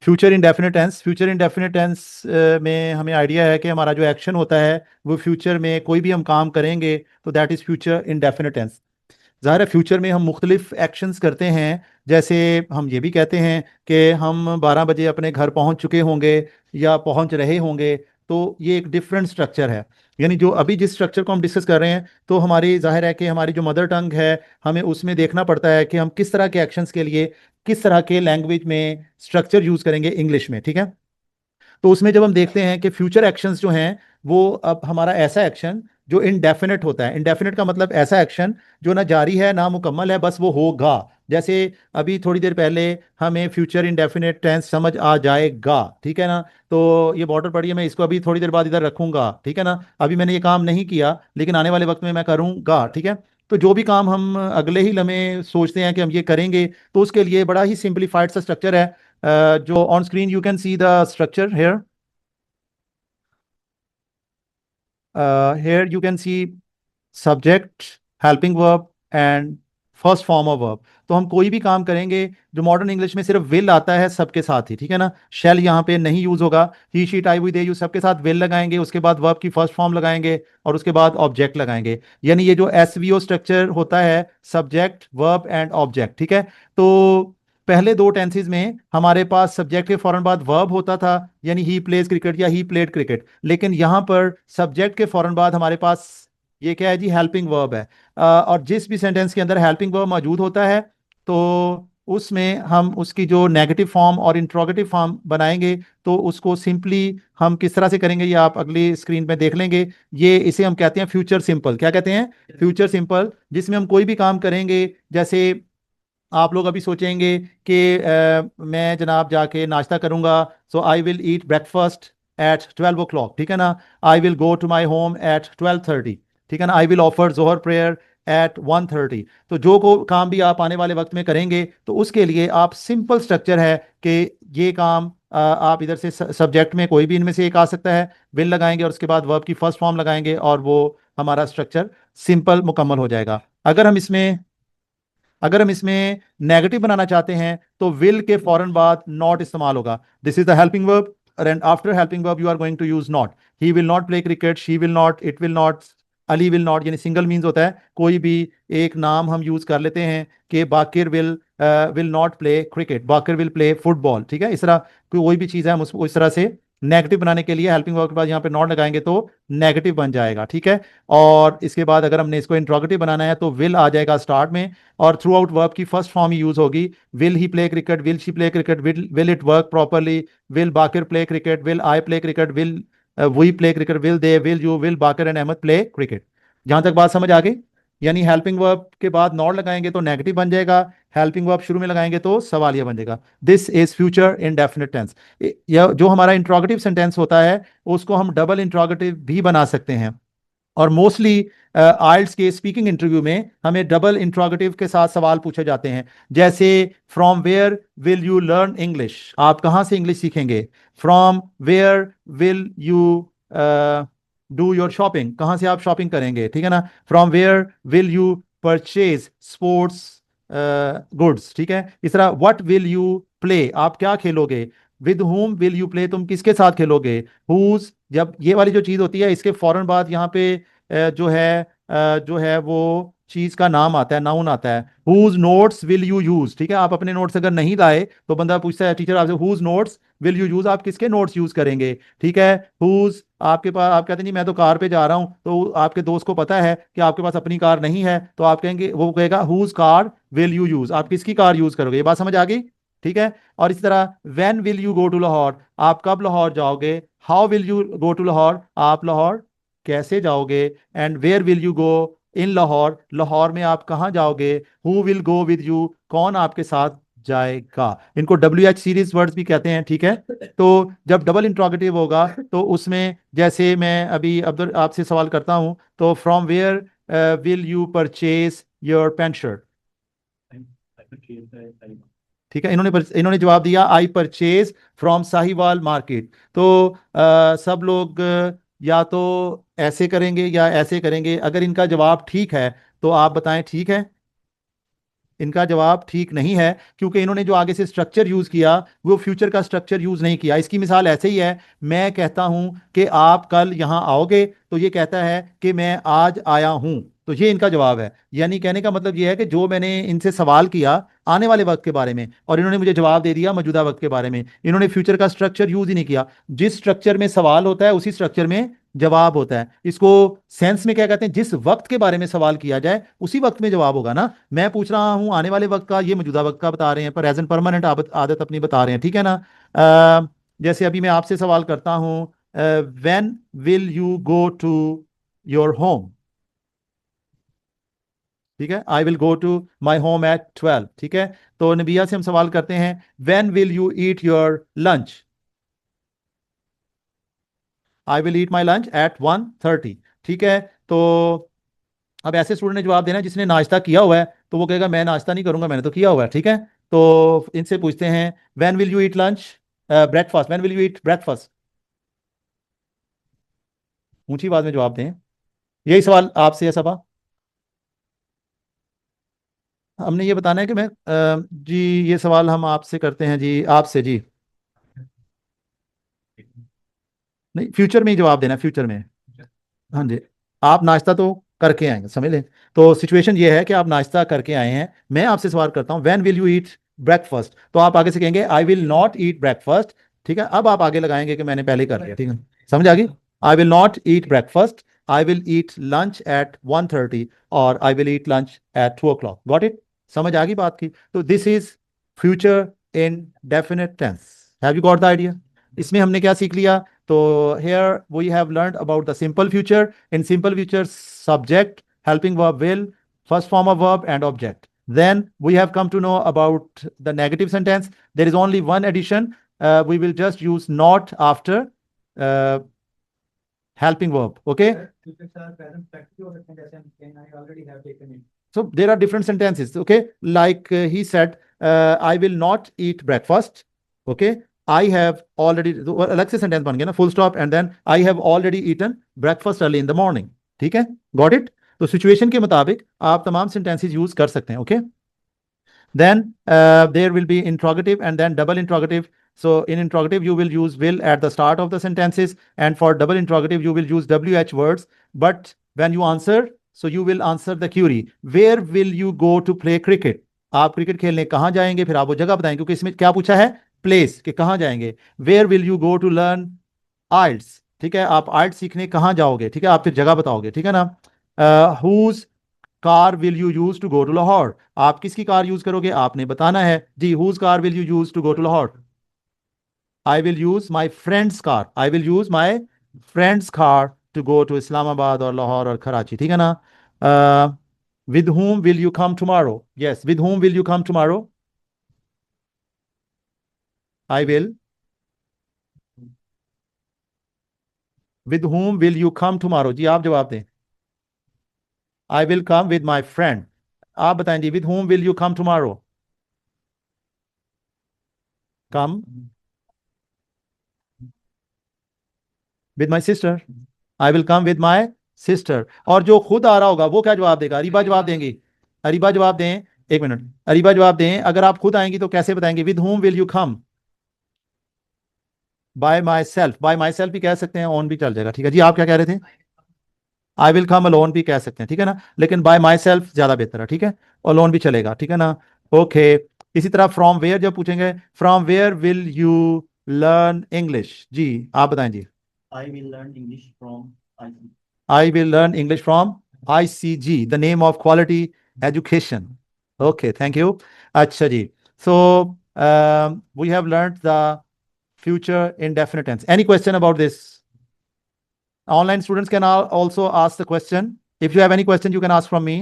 Future indefinite tense, future indefinite tense में हमें idea है कि हमारा जो एक्शन होता है वो फ्यूचर में कोई भी हम काम करेंगे तो that is future indefinite tense. ज़ाहिर है फ्यूचर में हम मुख्तलिफ एक्शंस करते हैं, जैसे हम ये भी कहते हैं कि हम 12 बजे अपने घर पहुंच चुके होंगे या पहुंच रहे होंगे। तो ये एक डिफरेंट स्ट्रक्चर है। यानी जो अभी जिस स्ट्रक्चर को हम डिस्कस कर रहे हैं, तो हमारी ज़ाहिर है कि हमारी जो मदर टंग है, हमें उसमें देखना पड़ता है कि हम किस तरह के एक्शंस के लिए किस तरह के लैंग्वेज में स्ट्रक्चर यूज़ करेंगे इंग्लिश में, ठीक है। तो उसमें जब हम देखते हैं कि फ्यूचर एक्शंस जो हैं, वो अब हमारा ऐसा एक्शन जो इनडेफिनेट होता है। इनडेफिनेट का मतलब ऐसा एक्शन जो ना जारी है ना मुकम्मल है, बस वो होगा। जैसे अभी थोड़ी देर पहले हमें फ्यूचर इंडेफिनेट टेंस समझ आ जाएगा, ठीक है ना। तो ये बॉर्डर पड़ी है, मैं इसको अभी थोड़ी देर बाद इधर रखूंगा, ठीक है ना। अभी मैंने ये काम नहीं किया, लेकिन आने वाले वक्त में मैं करूंगा, ठीक है। तो जो भी काम हम अगले ही लम्हे सोचते हैं कि हम ये करेंगे, तो उसके लिए बड़ा ही सिंप्लीफाइड सा स्ट्रक्चर है। जो on screen you can see the structure here. Here you can see subject, helping verb and first form of verb. तो हम कोई भी काम करेंगे, जो मॉडर्न इंग्लिश में सिर्फ विल आता है सबके साथ ही, ठीक है ना। शेल यहाँ पे नहीं यूज होगा। He she I we they you सबके साथ विल लगाएंगे, उसके बाद वर्ब की फर्स्ट फॉर्म लगाएंगे और उसके बाद ऑब्जेक्ट लगाएंगे। यानी ये जो एसवीओ स्ट्रक्चर होता है, सब्जेक्ट वर्ब एंड ऑब्जेक्ट, ठीक है। तो पहले दो टेंसेज में हमारे पास सब्जेक्ट के फौरन बाद वर्ब होता था, यानी ही प्लेज क्रिकेट या ही प्लेड क्रिकेट। लेकिन यहाँ पर सब्जेक्ट के फौरन बाद हमारे पास ये क्या है जी, हेल्पिंग वर्ब है। और जिस भी सेंटेंस के अंदर हेल्पिंग वर्ब मौजूद होता है, तो उसमें हम उसकी जो नेगेटिव फॉर्म और इंट्रोगेटिव फॉर्म बनाएंगे, तो उसको सिंपली हम किस तरह से करेंगे ये आप अगली स्क्रीन पे देख लेंगे। ये इसे हम कहते हैं फ्यूचर सिंपल। क्या कहते हैं? फ्यूचर सिंपल, जिसमें हम कोई भी काम करेंगे। जैसे आप लोग अभी सोचेंगे कि मैं जनाब जाके नाश्ता करूंगा, so I will eat breakfast at 12 o'clock, ठीक है ना। I will go to my home at 12:30, ठीक है ना। आई विल ऑफर जोहर प्रेयर एट 1:30। तो जो को काम भी आप आने वाले वक्त में करेंगे, तो उसके लिए आप सिंपल स्ट्रक्चर है कि ये काम आप इधर से सब्जेक्ट में कोई भी इनमें से एक आ सकता है, विल लगाएंगे और उसके बाद वर्ब की फर्स्ट फॉर्म लगाएंगे और वो हमारा स्ट्रक्चर सिंपल मुकम्मल हो जाएगा। अगर हम इसमें नेगेटिव बनाना चाहते हैं, तो विल के फौरन बाद नॉट इस्तेमाल होगा। This is the helping verb and after helping verb you are going to use not. He will not play cricket, she will not, it will not, Ali will not. यानी single means होता है कोई भी एक नाम हम यूज कर लेते हैं कि Baqir will not play cricket, Baqir will play football, ठीक है। इस तरह कोई भी चीज़ है हम उसको इस तरह से नेगेटिव बनाने के लिए हेल्पिंग वर्ब के बाद यहाँ पे नॉट लगाएंगे तो नेगेटिव बन जाएगा, ठीक है। और इसके बाद अगर हमने इसको इंट्रोगेटिव बनाना है, तो विल आ जाएगा स्टार्ट में और थ्रू आउट वर्ब की फर्स्ट फॉर्म ही यूज होगी। Will he play cricket, will she play cricket, will it work properly, will Baqir play cricket, will I play cricket, will we play cricket, will they, will you, will Baqir and Ahmad play cricket. जहां तक बात समझ आ गई? यानी helping verb के बाद not लगाएंगे तो नेगेटिव बन जाएगा, हेल्पिंग वर्ब शुरू में लगाएंगे तो सवालिया बन जाएगा। This is future indefinite tense. या जो हमारा इंट्रोगेटिव सेंटेंस होता है, उसको हम डबल इंट्रोगेटिव भी बना सकते हैं। और मोस्टली आइल्स के स्पीकिंग इंटरव्यू में हमें डबल इंट्रोगेटिव के साथ सवाल पूछे जाते हैं। जैसे from where will you learn English, आप कहाँ से इंग्लिश सीखेंगे। From where will you do your shopping, कहाँ से आप शॉपिंग करेंगे, ठीक है ना। From where will you purchase sports goods, ठीक है। इस तरह व्हाट विल यू प्ले, आप क्या खेलोगे। With home will you play, तुम किसके साथ खेलोगे। हुज, जब ये वाली जो चीज होती है, इसके फौरन बाद यहाँ पे जो है वो चीज का नाम आता है, नाउन आता है। Whose notes will you use, ठीक है। आप अपने नोट्स अगर नहीं लाए, तो बंदा पूछता है टीचर आपसे, whose notes will you use, आप किसके नोट्स यूज करेंगे, ठीक है। हुज, आपके पास, आप कहते हैं नहीं मैं तो कार पे जा रहा हूं, तो आपके दोस्त को पता है कि आपके पास अपनी कार नहीं है, तो आप कहेंगे, वो कहेगा whose car will you use, आप किसकी कार यूज करोगे। ये बात समझ आ गई, ठीक है। और इस तरह when will you go to Lahore, आप कब लाहौर जाओगे। How will you go to Lahore, आप लाहौर कैसे जाओगे। And where will you go in Lahore, Lahore में आप कहाँ जाओगे। Who will go with you, कौन आपके साथ जाएगा। इनको WH सीरीज वर्ड्स भी कहते हैं, ठीक है। तो जब डबल इंट्रोगेटिव होगा, तो उसमें जैसे मैं अभी अब्दुल आपसे सवाल करता हूं, तो from where will you purchase your pant shirt, ठीक है। इन्होंने जवाब दिया I purchase from Sahiwal market. तो सब लोग या तो ऐसे करेंगे या ऐसे करेंगे। अगर इनका जवाब ठीक है, तो आप बताएं ठीक है। इनका जवाब ठीक नहीं है, क्योंकि इन्होंने जो आगे से स्ट्रक्चर यूज किया वो फ्यूचर का स्ट्रक्चर यूज नहीं किया। इसकी मिसाल ऐसे ही है, मैं कहता हूं कि आप कल यहां आओगे, तो ये कहता है कि मैं आज आया हूं, तो ये इनका जवाब है। यानी कहने का मतलब ये है कि जो मैंने इनसे सवाल किया आने वाले वक्त के बारे में और इन्होंने मुझे जवाब दे दिया मौजूदा वक्त के बारे में, इन्होंने फ्यूचर का स्ट्रक्चर यूज ही नहीं किया। जिस स्ट्रक्चर में सवाल होता है उसी स्ट्रक्चर में जवाब होता है। इसको सेंस में क्या कहते हैं, जिस वक्त के बारे में सवाल किया जाए उसी वक्त में जवाब होगा ना। मैं पूछ रहा हूं आने वाले वक्त का, ये मौजूदा वक्त का बता रहे हैं, पर प्रेजेंट परमानेंट आदत अपनी बता रहे हैं, ठीक है ना। जैसे अभी मैं आपसे सवाल करता हूं, when will you go to your home, ठीक है, I will go to my home at 12, ठीक है। तो नबिया से हम सवाल करते हैं, when will you eat your lunch, I will eat my lunch at 1:30, ठीक है। तो अब ऐसे स्टूडेंट ने जवाब देना है जिसने नाश्ता किया हुआ है, तो वो कहेगा मैं नाश्ता नहीं करूंगा, मैंने तो किया हुआ है, ठीक है। तो इनसे पूछते हैं, when will you eat lunch, breakfast, when will you eat breakfast, ऊंची आवाज में जवाब दें। यही सवाल आपसे है सबा। हमने ये बताना है कि मैं जी, ये सवाल हम आपसे करते हैं जी, आपसे जी, नहीं फ्यूचर में ही जवाब देना, फ्यूचर में। हाँ जी, आप नाश्ता तो करके आएंगे, समझ लें। तो सिचुएशन ये है कि आप नाश्ता करके आए हैं, मैं आपसे सवाल करता हूं when will you eat breakfast, तो आप आगे से कहेंगे आई विल नॉट ईट ब्रेकफास्ट, ठीक है। अब आप आगे लगाएंगे कि मैंने पहले कर लिया, ठीक है, समझ आ गई। I will not eat breakfast, I will eat lunch at 1:30, और I will eat lunch at 2 o'clock। Got it, समझ आ गई बात की। तो this is future indefinite tense. Have you got the idea? इसमें हमने क्या सीख लिया? तो here we have learned about the simple future. In simple future, subject, helping verb will, first form of verb and object. Then we have come to know about the negative sentence. There is only one addition. We will just use not after uh, helping verb. Okay. So there are different sentences. Okay. Like he said, I will not eat breakfast. Okay. I have already, अलग से sentence बन गया ना, full stop and then I have already eaten breakfast early in the morning, ठीक है। Got it. तो situation के मुताबिक आप तमाम सेंटेंसेस यूज कर सकते हैं, okay. Then there will be interrogative and then double interrogative. So in interrogative, you will use will at the start of the sentences, and for double interrogative, you will use WH words. But when you answer, so you will answer the query. Where will you go to play cricket? आप cricket खेलने कहाँ जाएंगे, फिर आप वो जगह बताएं, क्योंकि इसमें क्या पूछा है, प्लेस, कि कहाँ जाएंगे। Where will you go to learn IELTS? ठीक है, आप IELTS सीखने कहाँ जाओगे, ठीक है, आप फिर जगह बताओगे, ठीक है ना। Whose car will you use to go to Lahore? आप किसकी कार यूज करोगे, आपने बताना है जी। Whose car will you use to go to Lahore? I will use my friend's car. I will use my friend's car to go to Islamabad or Lahore or Karachi. ठीक है ना? With whom will you come tomorrow? Yes. With whom will you come tomorrow? I will. With whom will you come tomorrow? जी आप जवाब दें। I will come with my friend. आप बताएं जी, with whom will you come tomorrow? Come with my sister. I will come with my sister. और जो खुद आ रहा होगा वो क्या जवाब देगा? अरीबा जवाब देंगी। अरीबा जवाब दें, एक मिनट, अरीबा जवाब दें। अगर आप खुद आएंगी तो कैसे बताएंगे? With whom will you come? Bye my self. Bye my self भी कह सकते हैं, ऑन भी चल जाएगा, ठीक है जी। आप क्या कह रहे थे? आई विल कम अलोन भी कह सकते हैं, ठीक है ना, लेकिन बाय माई सेल्फ ज्यादा बेहतर है, ठीक है। अलोन भी चलेगा, ठीक है ना। ओके। इसी तरह फ्रॉम वेयर जब पूछेंगे, from where will you learn English, जी आप बताएं जी। I will learn English from IC. I will learn English from ICG, the name of quality education. Okay, thank you. अच्छा जी. So we have learned the future indefinite tense. Any question about this? Online students can also ask the question. If you have any question, you can ask from me.